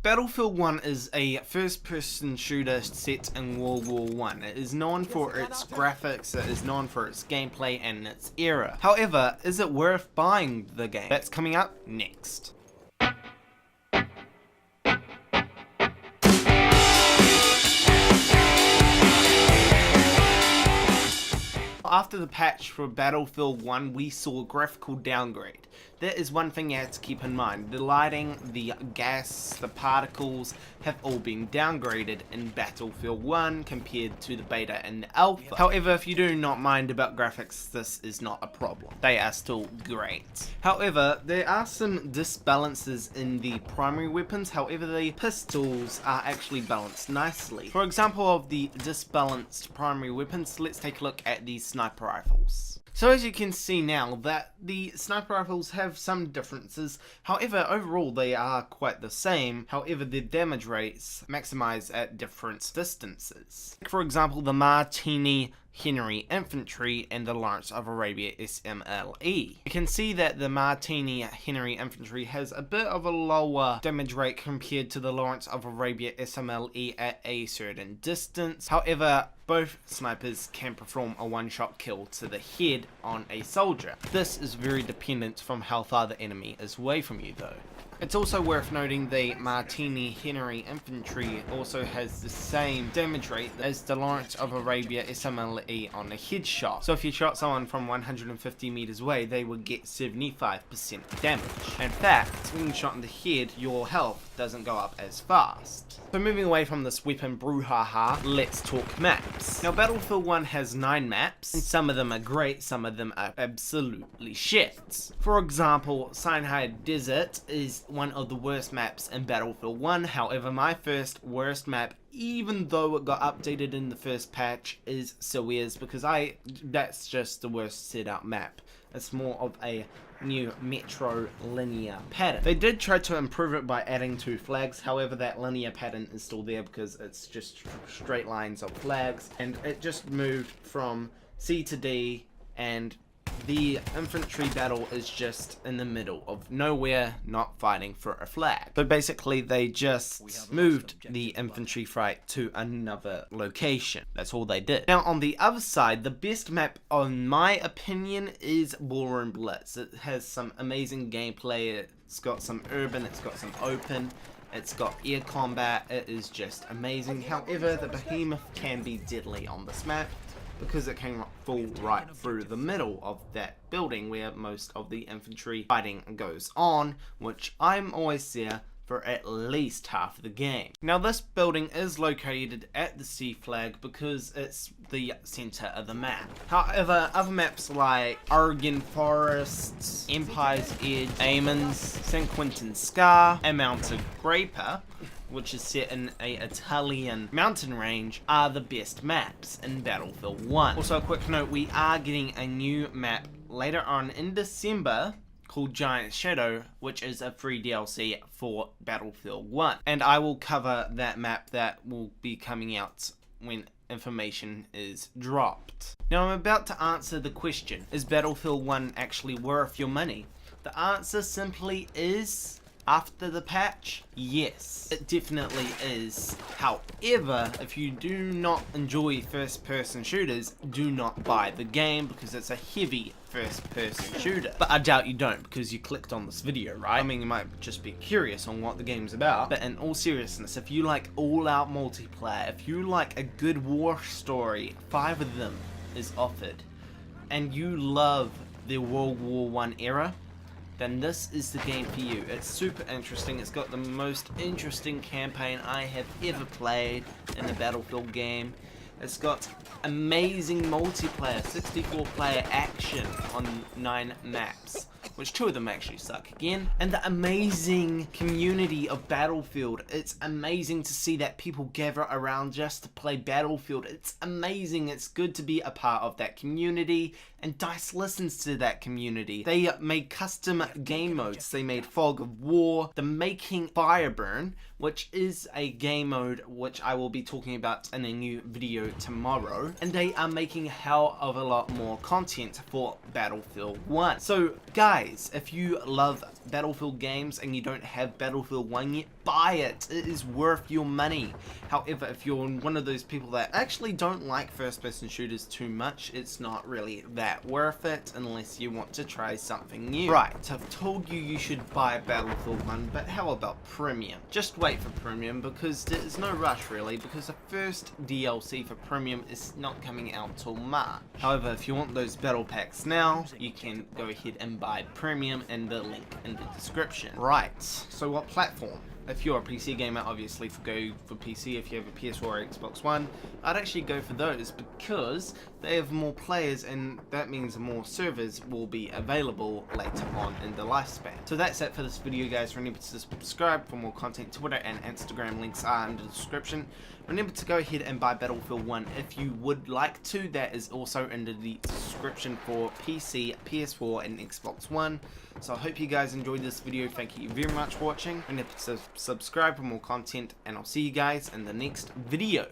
Battlefield 1 is a first-person shooter set in World War 1. It is known for its graphics, it is known for its gameplay and its era. However, is it worth buying the game? That's coming up next. After the patch for Battlefield 1, we saw a graphical downgrade. That is one thing you have to keep in mind. The lighting, the gas, the particles have all been downgraded in Battlefield 1 compared to the beta and the alpha. However, if you do not mind about graphics, this is not a problem. They are still great. However, there are some disbalances in the primary weapons. However, the pistols are actually balanced nicely. For example of the disbalanced primary weapons, let's take a look at the sniper rifles. So as you can see now that the sniper rifles have some differences, however overall they are quite the same, however their damage rates maximize at different distances. For example, the Martini Henry Infantry and the Lawrence of Arabia SMLE. You can see that the Martini Henry Infantry has a bit of a lower damage rate compared to the Lawrence of Arabia SMLE at a certain distance. However, both snipers can perform a one-shot kill to the head on a soldier. This is very dependent from how far the enemy is away from you though. It's also worth noting the Martini Henry Infantry also has the same damage rate as the Lawrence of Arabia SMLE on a headshot. So if you shot someone from 150 meters away, they would get 75% damage. In fact, when you shot in the head, your health doesn't go up as fast. So moving away from this weapon brouhaha, let's talk maps. Now Battlefield 1 has 9 maps, and some of them are great, some of them are absolutely shit. For example, Sinai Desert is one of the worst maps in Battlefield 1, however my first worst map, even though it got updated in the first patch, is Suez, because that's just the worst set up map. It's more of a new metro linear pattern. They did try to improve it by adding 2 flags, however that linear pattern is still there because it's just straight lines of flags, and it just moved from C to D, and the infantry battle is just in the middle of nowhere, not fighting for a flag. So basically they just moved the infantry fight to another location. That's all they did. Now on the other side, the best map in my opinion is Ballroom Blitz. It has some amazing gameplay, it's got some urban, it's got some open, it's got air combat, it is just amazing. However, the behemoth can be deadly on this map, because it can fall right through the middle of that building where most of the infantry fighting goes on, which I'm always there for at least half the game. Now this building is located at the C flag because it's the center of the map. However, other maps like Oregon Forests, Empire's Edge, Amons, San Quentin Scar, and Mountain Graper, which is set in a Italian mountain range, are the best maps in Battlefield 1. Also a quick note, we are getting a new map later on in December called Giant Shadow, which is a free DLC for Battlefield 1. And I will cover that map that will be coming out when information is dropped. Now I'm about to answer the question, is Battlefield 1 actually worth your money? The answer simply is, after the patch, yes, it definitely is. However, if you do not enjoy first-person shooters, do not buy the game because it's a heavy first-person shooter. But I doubt you don't because you clicked on this video, right? I mean, you might just be curious on what the game's about. But in all seriousness, if you like all-out multiplayer, if you like a good war story, 5 of them is offered, and you love the World War I era, then this is the game for you. It's super interesting. It's got the most interesting campaign I have ever played in a Battlefield game. It's got amazing multiplayer, 64 player action on 9 maps, which 2 of them actually suck again. And the amazing community of Battlefield. It's amazing to see that people gather around just to play Battlefield. It's amazing. It's good to be a part of that community, and DICE listens to that community. They made custom game modes. They made Fog of War. They're making Fireburn, which is a game mode which I will be talking about in a new video tomorrow. And they are making a hell of a lot more content for Battlefield 1. So guys, if you love Battlefield games and you don't have Battlefield 1 yet, buy it. It is worth your money. However, if you're one of those people that actually don't like first-person shooters too much, it's not really that worth it unless you want to try something new. Right, I've told you you should buy Battlefield 1, but how about Premium? Just wait for Premium because there's no rush really, because the first DLC for Premium is not coming out till March. However, if you want those battle packs now, you can go ahead and buy Premium in the link in the description. Right, so what platform? If you're a PC gamer, obviously go for PC. If you have a PS4 or Xbox One, I'd actually go for those because they have more players and that means more servers will be available later on in the lifespan. So that's it for this video, guys. Remember to subscribe for more content. Twitter and Instagram links are in the description. Remember to go ahead and buy Battlefield 1 if you would like to. That is also in the description for PC, PS4 and Xbox One. So I hope you guys enjoyed this video. Thank you very much for watching. Remember to subscribe for more content and I'll see you guys in the next video.